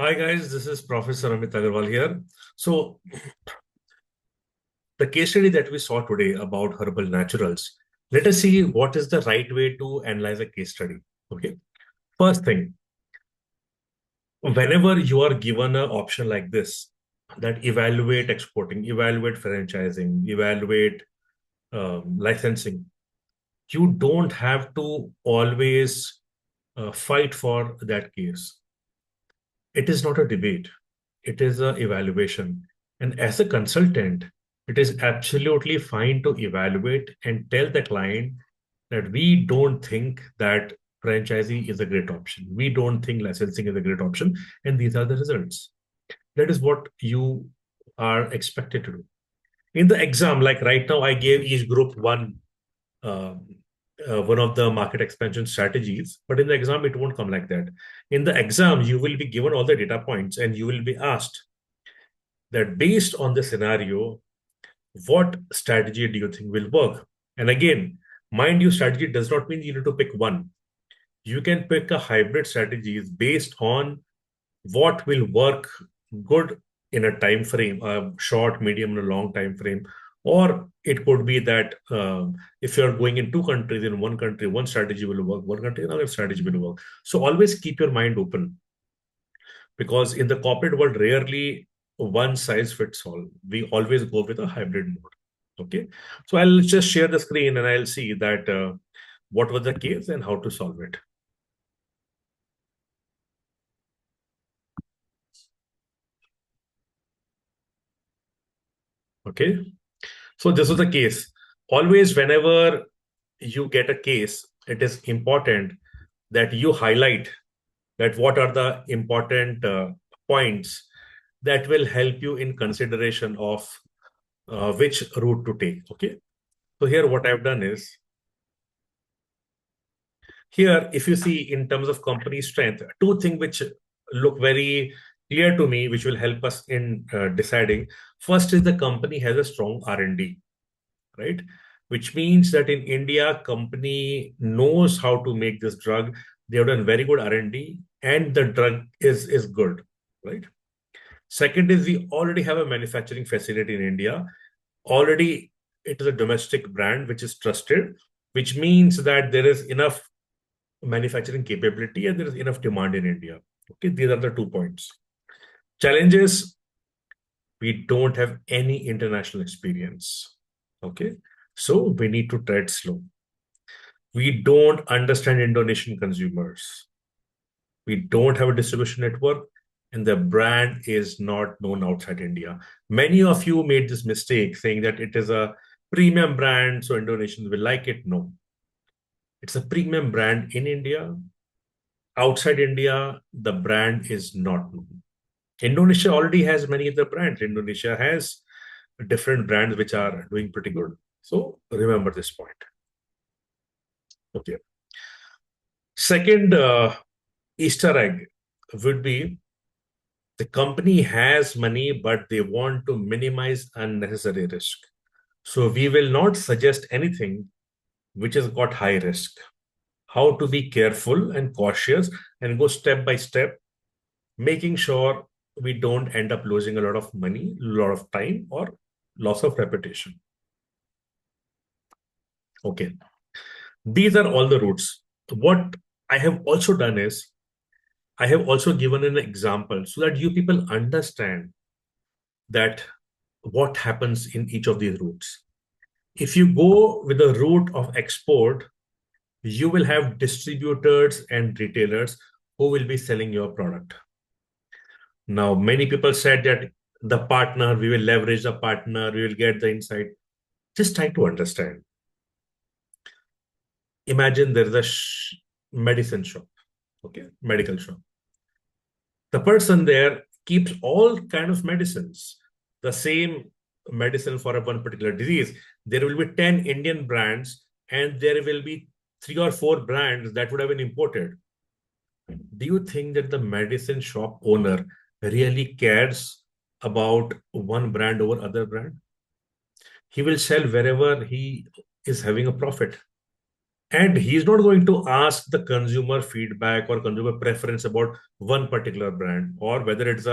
Hi guys, this is Professor Amit Agarwal here. So the case study that we saw today about herbal naturals, let us see what is the right way to analyze a case study. Okay. First thing, whenever you are given an option like this, that evaluate exporting, evaluate franchising, evaluate licensing, you don't have to always fight for that case. It is not a debate. It is an evaluation. And as a consultant, it is absolutely fine to evaluate and tell the client that we don't think that franchising is a great option. We don't think licensing is a great option. And these are the results. That is what you are expected to do. In the exam, like right now, I gave each group uh, one of the market expansion strategies, but in the exam, it won't come like that. In the exam, you will be given all the data points and you will be asked that based on the scenario, what strategy do you think will work? And again, mind you, strategy does not mean you need to pick one. You can pick a hybrid strategies based on what will work good in a time frame, a short, medium, and a long time frame. Or it could be that if you're going in two countries, in one country, one strategy will work, one country, another strategy will work. So always keep your mind open because in the corporate world, rarely one size fits all. We always go with a hybrid mode. Okay. So I'll just share the screen and I'll see that what was the case and how to solve it. Okay. So this was the case. Always, whenever you get a case, it is important that you highlight that what are the important points that will help you in consideration of which route to take. Okay. So here, what I've done is here, if you see in terms of company strength, two things which look very clear to me, which will help us in deciding. First is the company has a strong R&D, right? Which means that in India, company knows how to make this drug. They have done very good R&D, and the drug is good, right? Second is we already have a manufacturing facility in India. Already, it is a domestic brand which is trusted, which means that there is enough manufacturing capability and there is enough demand in India. Okay, these are the 2 points. Challenges, we don't have any international experience. Okay, so we need to tread slow. We don't understand Indonesian consumers. We don't have a distribution network, and the brand is not known outside India. Many of you made this mistake saying that it is a premium brand, so Indonesians will like it. No, it's a premium brand in India. Outside India, the brand is not known. Indonesia already has many of the brands. Indonesia has different brands which are doing pretty good. So remember this point. Okay. Second Easter egg would be the company has money, but they want to minimize unnecessary risk. So we will not suggest anything which has got high risk. How to be careful and cautious and go step by step, making sure we don't end up losing a lot of money, a lot of time, or loss of reputation. Okay. These are all the routes. What I have also done is I have also given an example so that you people understand that what happens in each of these routes. If you go with the route of export, you will have distributors and retailers who will be selling your product. Now, many people said that the partner, we will leverage the partner, we will get the insight. Just try to understand. Imagine there is a medicine shop, okay, medical shop. The person there keeps all kind of medicines, the same medicine for a one particular disease. There will be 10 Indian brands and there will be 3 or 4 brands that would have been imported. Do you think that the medicine shop owner really cares about one brand over other brand? He will sell wherever he is having a profit. And he's not going to ask the consumer feedback or consumer preference about one particular brand, or whether it's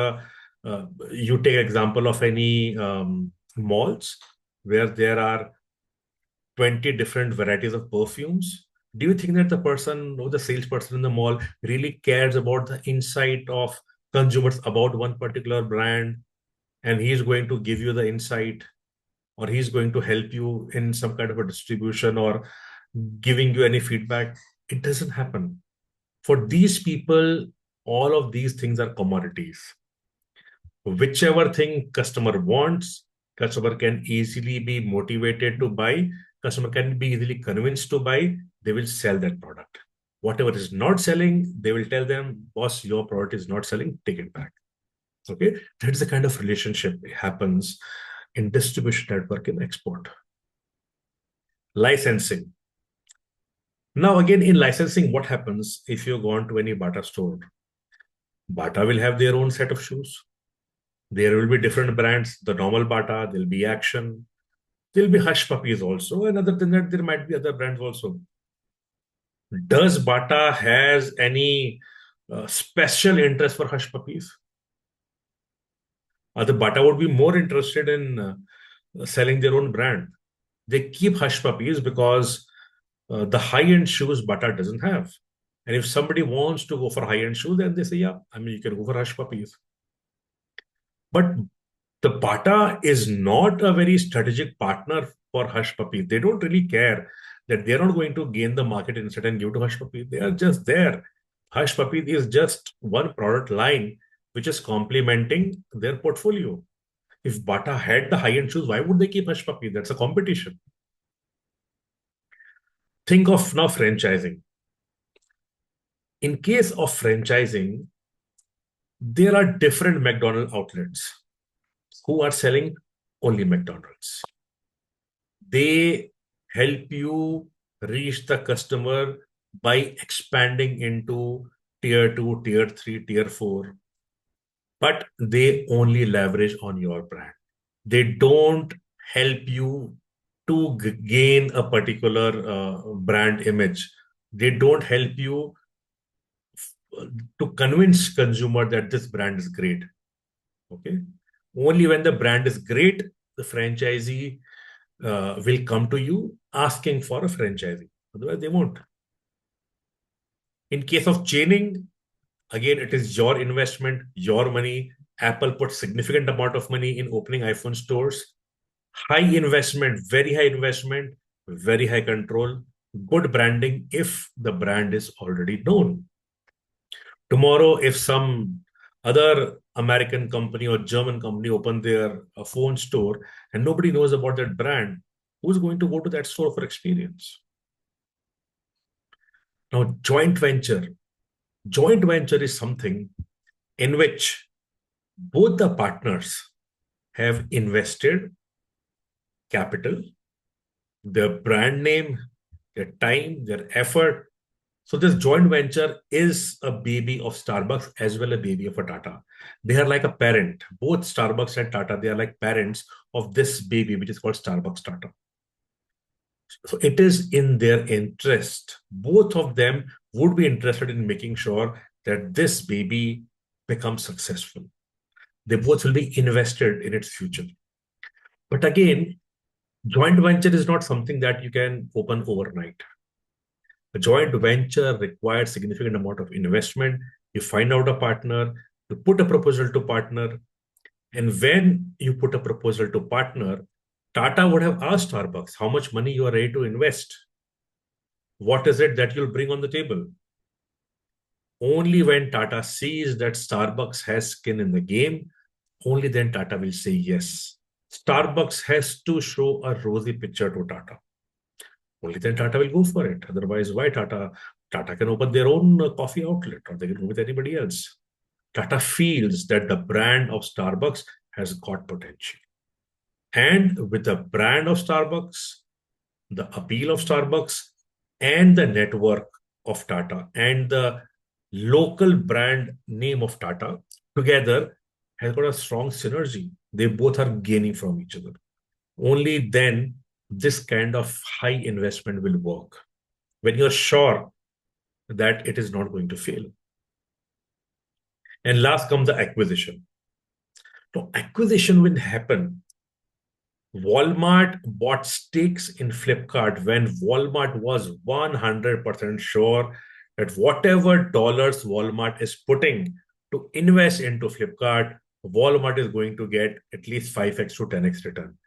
you take example of any malls where there are 20 different varieties of perfumes. Do you think that the person or the salesperson in the mall really cares about the insight of consumers about one particular brand, and he's going to give you the insight, or he's going to help you in some kind of a distribution or giving you any feedback? It doesn't happen. For these people, all of these things are commodities. Whichever thing customer wants, customer can easily be motivated to buy, customer can be easily convinced to buy, they will sell that product. Whatever is not selling, they will tell them, boss, your product is not selling, take it back. Okay, that's the kind of relationship happens in distribution network in export. Licensing. Now, again, in licensing, what happens if you go on to any Bata store? Bata will have their own set of shoes. There will be different brands. The normal Bata, there'll be Action, there'll be Hush Puppies also. And other than that, there might be other brands also. Does Bata has any special interest for Hush Puppies? The Bata would be more interested in selling their own brand. They keep Hush Puppies because the high-end shoes Bata doesn't have. And if somebody wants to go for high-end shoes, then they say, yeah, I mean, you can go for Hush Puppies. But the Bata is not a very strategic partner for Hush Puppies. They don't really care that they're not going to gain the market instead and give to Hush Puppies. They are just there. Hush Puppies is just one product line which is complementing their portfolio. If Bata had the high-end shoes, why would they keep Hush Puppies? That's a competition. Think of now franchising. In case of franchising, there are different McDonald's outlets who are selling only McDonald's. They help you reach the customer by expanding into tier 2, tier 3, tier 4, but they only leverage on your brand. They don't help you to gain a particular brand image. They don't help you to convince consumer that this brand is great. Okay. Only when the brand is great, the franchisee will come to you asking for a franchising. Otherwise, they won't. In case of chaining, again, it is your investment, your money. Apple put significant amount of money in opening iPhone stores. High investment, very high control, good branding if the brand is already known. Tomorrow, if some other American company or German company open their phone store and nobody knows about that brand, who's going to go to that store for experience? Now, joint venture. Joint venture is something in which both the partners have invested capital, their brand name, their time, their effort. So this joint venture is a baby of Starbucks as well a baby of a Tata. They are like a parent. Both Starbucks and Tata, they are like parents of this baby, which is called Starbucks Tata. So it is in their interest. Both of them would be interested in making sure that this baby becomes successful. They both will be invested in its future. But again, joint venture is not something that you can open overnight. A joint venture requires significant amount of investment. You find out a partner, you put a proposal to partner, and when you put a proposal to partner, Tata would have asked Starbucks how much money you are ready to invest. What is it that you'll bring on the table? Only when Tata sees that Starbucks has skin in the game, only then Tata will say yes. Starbucks has to show a rosy picture to Tata. Only then Tata will go for it. Otherwise, why Tata? Tata can open their own coffee outlet, or they can go with anybody else. Tata feels that the brand of Starbucks has got potential. And with the brand of Starbucks, the appeal of Starbucks, and the network of Tata, and the local brand name of Tata together has got a strong synergy. They both are gaining from each other. Only then this kind of high investment will work. when you're sure that it is not going to fail. And last comes the acquisition. So acquisition will happen. Walmart bought stakes in Flipkart when Walmart was 100% sure that whatever dollars Walmart is putting to invest into Flipkart, Walmart is going to get at least 5x to 10x return.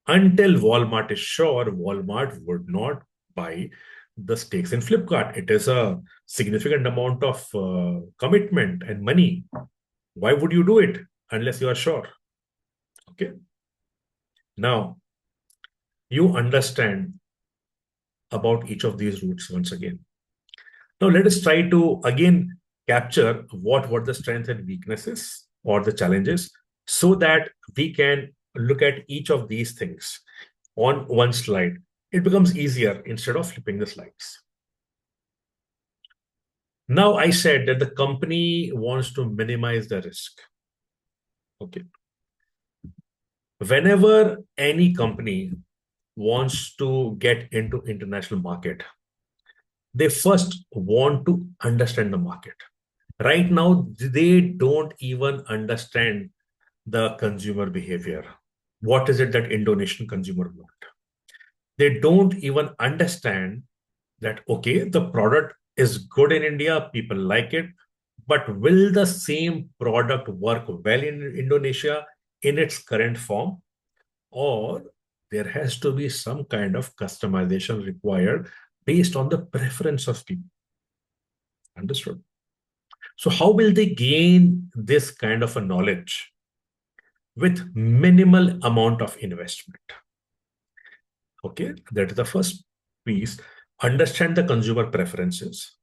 Until Walmart is sure, Walmart would not buy the stakes in Flipkart. It is a significant amount of commitment and money. Why would you do it unless you are sure? Okay. Now, you understand about each of these routes once again. Now, let us try to again capture what were the strengths and weaknesses or the challenges so that we can look at each of these things on one slide. It becomes easier instead of flipping the slides. Now, I said that the company wants to minimize the risk. Okay. Whenever any company wants to get into international market, they first want to understand the market. Right now, they don't even understand the consumer behavior. What is it that Indonesian consumer want? They don't even understand that, okay, the product is good in India, people like it, but will the same product work well in Indonesia in its current form? Or there has to be some kind of customization required based on the preference of people. Understood? So, how will they gain this kind of a knowledge with minimal amount of investment? Okay, that is the first piece. Understand the consumer preferences,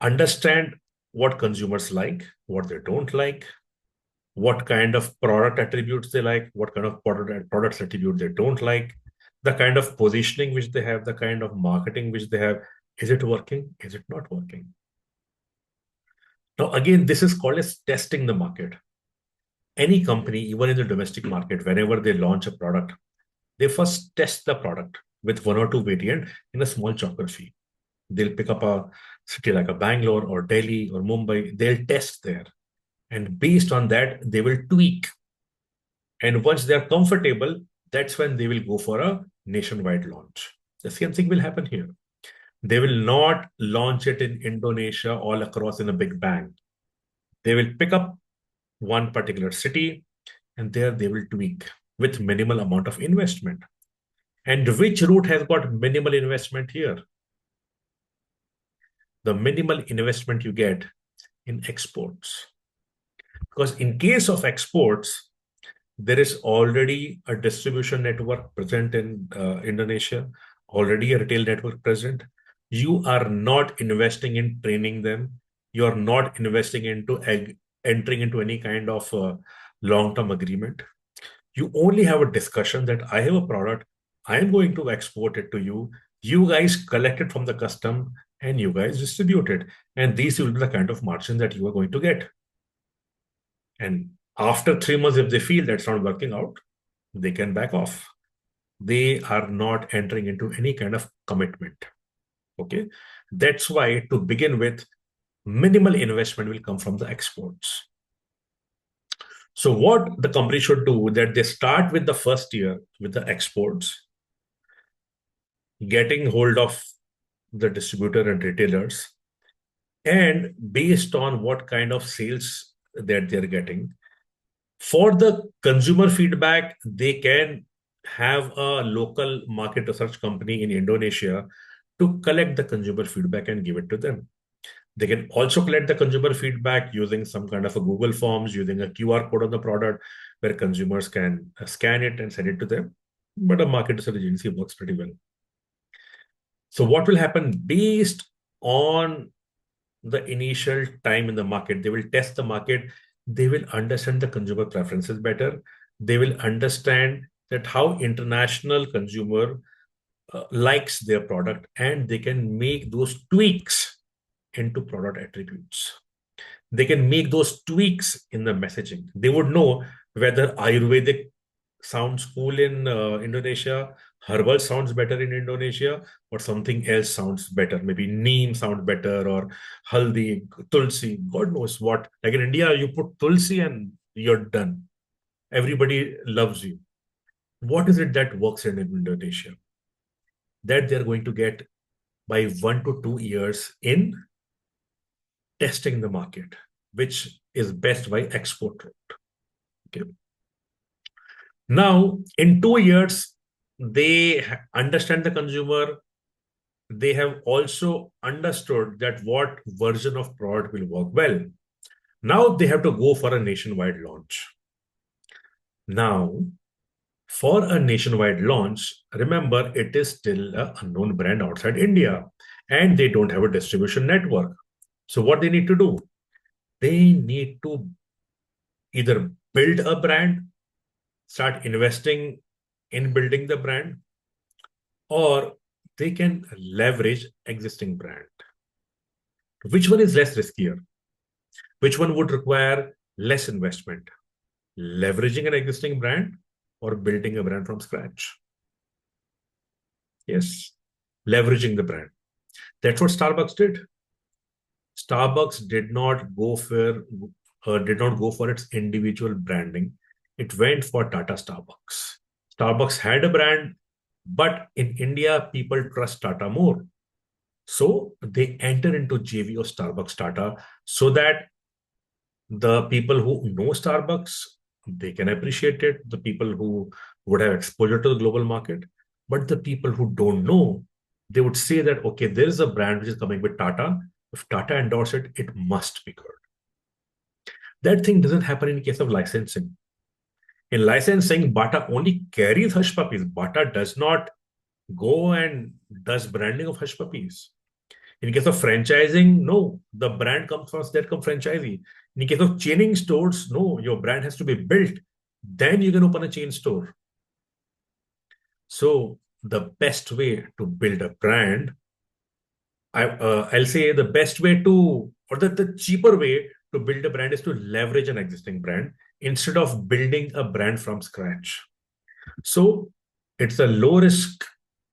understand what consumers like, what they don't like, what kind of product attributes they like, what kind of products attribute they don't like, the kind of positioning which they have, the kind of marketing which they have. Is it working? Is it not working? Now, again, this is called as testing the market. Any company, even in the domestic market, whenever they launch a product, they first test the product with one or two variant in a small geography. They'll pick up a city like a Bangalore or Delhi or Mumbai. They'll test there. And based on that, they will tweak. And once they're comfortable, that's when they will go for a nationwide launch. The same thing will happen here. They will not launch it in Indonesia all across in a big bang. They will pick up one particular city and there they will tweak with minimal amount of investment. And which route has got minimal investment here? The minimal investment you get in exports. Because in case of exports, there is already a distribution network present in Indonesia, already a retail network present. You are not investing in training them. You are not investing into entering into any kind of long-term agreement. You only have a discussion that I have a product, I am going to export it to you. You guys collect it from the custom and you guys distribute it. And these will be the kind of margin that you are going to get. And after 3 months, if they feel that's not working out, they can back off. They are not entering into any kind of commitment. Okay. That's why, to begin with, minimal investment will come from the exports. So, what the company should do that they start with the first year with the exports, getting hold of the distributor and retailers, and based on what kind of sales that they're getting, for the consumer feedback, they can have a local market research company in Indonesia to collect the consumer feedback and give it to them. They can also collect the consumer feedback using some kind of a Google Forms, using a QR code on the product where consumers can scan it and send it to them. But a market research agency works pretty well. So, what will happen based on the initial time in the market? They will test the market, they will understand the consumer preferences better, they will understand that how international consumer likes their product, and they can make those tweaks into product attributes. They can make those tweaks in the messaging. They would know whether Ayurvedic sounds cool in Indonesia, Herbal sounds better in Indonesia, or something else sounds better. Maybe neem sounds better, or haldi, tulsi, God knows what. Like in India, you put tulsi and you're done. Everybody loves you. What is it that works in Indonesia? That they're going to get by 1 to 2 years in testing the market, which is best by export route. Okay. Now, in 2 years, they understand the consumer. They have also understood that what version of product will work well. Now they have to go for a nationwide launch. Now, for a nationwide launch, remember it is still an unknown brand outside India and they don't have a distribution network. So, what they need to do? They need to either build a brand, start investing in building the brand, or they can leverage existing brand. Which one is less riskier? Which one would require less investment? Leveraging an existing brand or building a brand from scratch? Yes, leveraging the brand. That's what Starbucks did. Starbucks did not go for its individual branding. It went for Tata Starbucks. Starbucks had a brand, but in India, people trust Tata more. So they enter into JV of Starbucks Tata so that the people who know Starbucks, they can appreciate it. The people who would have exposure to the global market, but the people who don't know, they would say that, okay, there is a brand which is coming with Tata. If Tata endorse it, it must be good. That thing doesn't happen in case of licensing. In licensing, Bata only carries hush puppies. Bata does not go and does branding of hush puppies. In case of franchising, no, the brand comes first, then come franchisee. In case of chaining stores, no, your brand has to be built. Then you can open a chain store. So the best way to build a brand, I'll say the best way to, or the cheaper way to build a brand is to leverage an existing brand instead of building a brand from scratch. So it's a low risk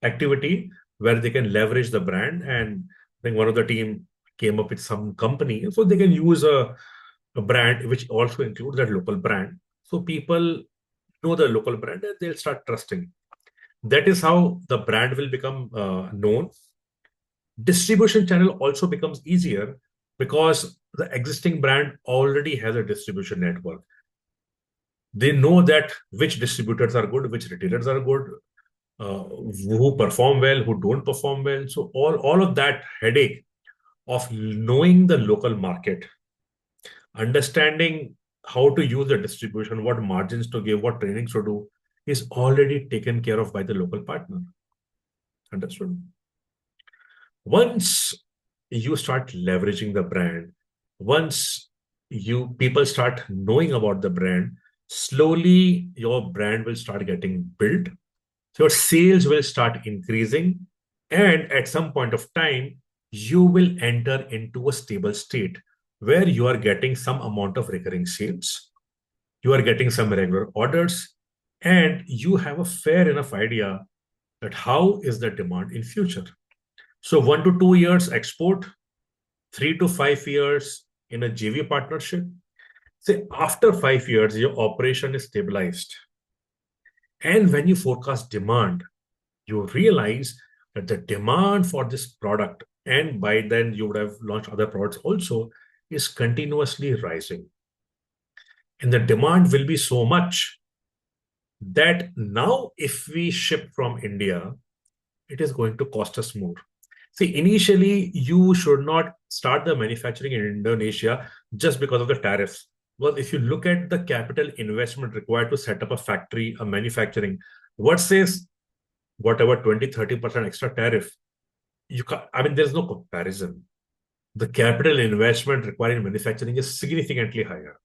activity where they can leverage the brand. And I think one of the team came up with some company so they can use a brand which also includes that local brand. So people know the local brand and they'll start trusting. That is how the brand will become known. Distribution channel also becomes easier because the existing brand already has a distribution network. They know that which distributors are good, which retailers are good, who perform well, who don't perform well. So all of that headache of knowing the local market, understanding how to use the distribution, what margins to give, what trainings to do, is already taken care of by the local partner. Understood? Once you start leveraging the brand, once you people start knowing about the brand, slowly your brand will start getting built. So your sales will start increasing. And at some point of time, you will enter into a stable state where you are getting some amount of recurring sales, you are getting some regular orders, and you have a fair enough idea that how is the demand in future. So 1 to 2 years export, 3 to 5 years in a JV partnership. Say after 5 years, your operation is stabilized. And when you forecast demand, you realize that the demand for this product, and by then you would have launched other products also, is continuously rising. And the demand will be so much that now if we ship from India, it is going to cost us more. See, initially, you should not start the manufacturing in Indonesia just because of the tariffs. Well, if you look at the capital investment required to set up a factory, a manufacturing, what says whatever 20-30% extra tariff, you can, I mean, there's no comparison. The capital investment required in manufacturing is significantly higher.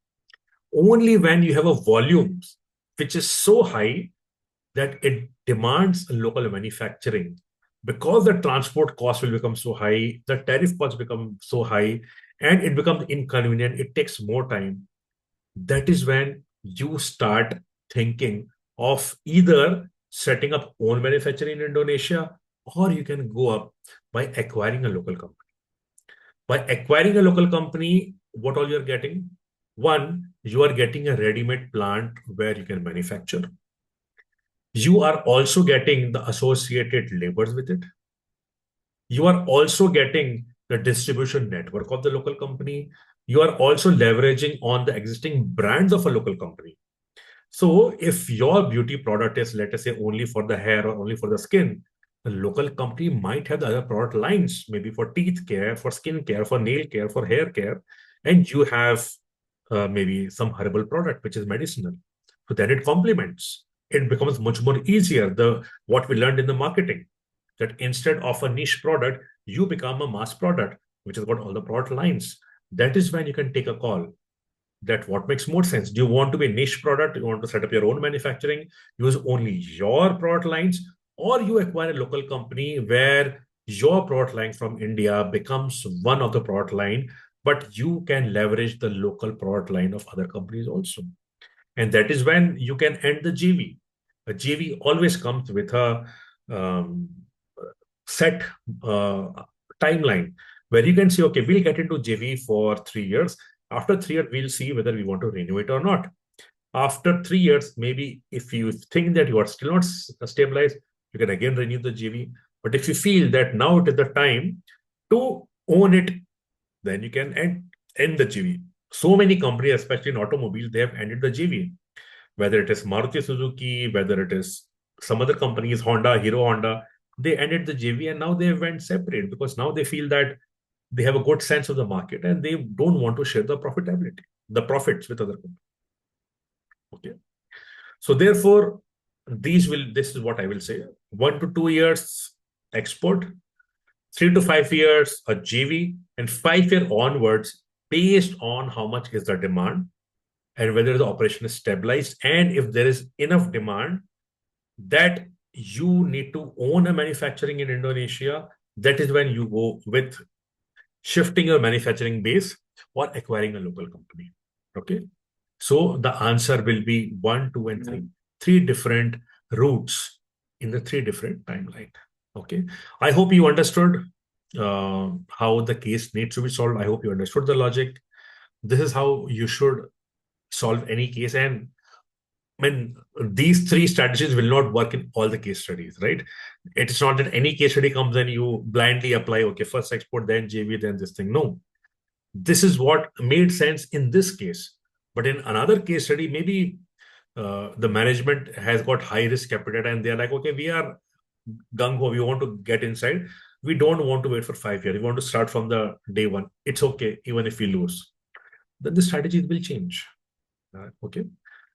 Only when you have a volume which is so high that it demands local manufacturing, because the transport cost will become so high, the tariff costs become so high, and it becomes inconvenient, it takes more time. That is when you start thinking of either setting up own manufacturing in Indonesia, or you can go up by acquiring a local company. By acquiring a local company, what all you're getting? One, you are getting a ready-made plant where you can manufacture. You are also getting the associated labors with it. You are also getting the distribution network of the local company. You are also leveraging on the existing brands of a local company. So if your beauty product is, let us say, only for the hair or only for the skin, the local company might have the other product lines, maybe for teeth care, for skin care, for nail care, for hair care, and you have maybe some herbal product which is medicinal. So then it complements. It becomes much more easier. The what we learned in the marketing, that instead of a niche product, you become a mass product, which has got all the product lines. That is when you can take a call that what makes more sense. Do you want to be a niche product? You want to set up your own manufacturing, use only your product lines, or you acquire a local company where your product line from India becomes one of the product line, but you can leverage the local product line of other companies also. And that is when you can end the JV. A JV always comes with a um, set timeline where you can say, okay, we'll get into JV for 3 years. After 3 years, we'll see whether we want to renew it or not. After 3 years, maybe if you think that you are still not stabilized, you can again renew the JV. But if you feel that now it is the time to own it, then you can end the JV. So many companies, especially in automobiles, they have ended the JV, whether it is Maruti Suzuki, whether it is some other companies, Honda, Hero Honda, they ended the JV and now they went separate because now they feel that they have a good sense of the market and they don't want to share the profitability, the profits with other companies. Okay. So therefore, this is what I will say. 1 to 2 years export, 3 to 5 years a JV, and 5 year onwards, based on how much is the demand and whether the operation is stabilized. And if there is enough demand that you need to own a manufacturing in Indonesia, that is when you go with shifting your manufacturing base or acquiring a local company. Okay. So the answer will be one, two, and three. Three different routes in the three different timeline. Okay. I hope you understood how the case needs to be solved. I hope you understood the logic. This is how you should solve any case. And I mean, these three strategies will not work in all the case studies, right? It's not that any case study comes and you blindly apply, okay, first export, then JV, then this thing. No, this is what made sense in this case. But in another case study, maybe the management has got high risk appetite and they're like, okay, we are gung ho, we want to get inside. We don't want to wait for 5 years. We want to start from the day one. It's okay, even if we lose. Then the strategy will change. Okay.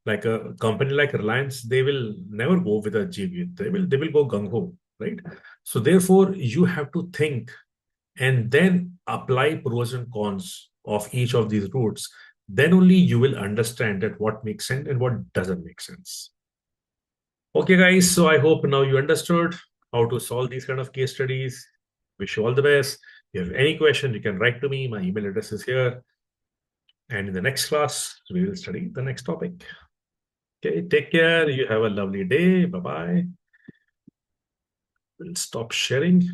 Like a company like Reliance, they will never go with a JV. They will go gung ho, right? So therefore, you have to think and then apply pros and cons of each of these routes. Then only you will understand that what makes sense and what doesn't make sense. Okay, guys. So I hope now you understood how to solve these kind of case studies. Wish you all the best. If you have any question, you can write to me. My email address is here. And in the next class, we will study the next topic. Okay, take care. You have a lovely day. Bye bye. We'll stop sharing.